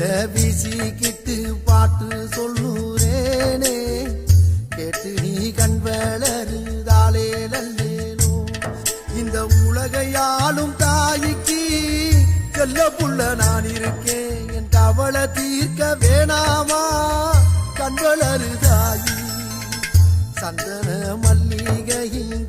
வீசிக்கிட்டு பாட்டு சொல்லுறேனே கேட்டு நீ கண் வளருதாலே நல்லேனோ. இந்த உலகையாளும் தாய்க்கு செல்ல புள்ள நான் இருக்கேன், என் கவலை தீர்க்க வேணாமா கண் வளருதாயி. சந்தன மல்லிகையின்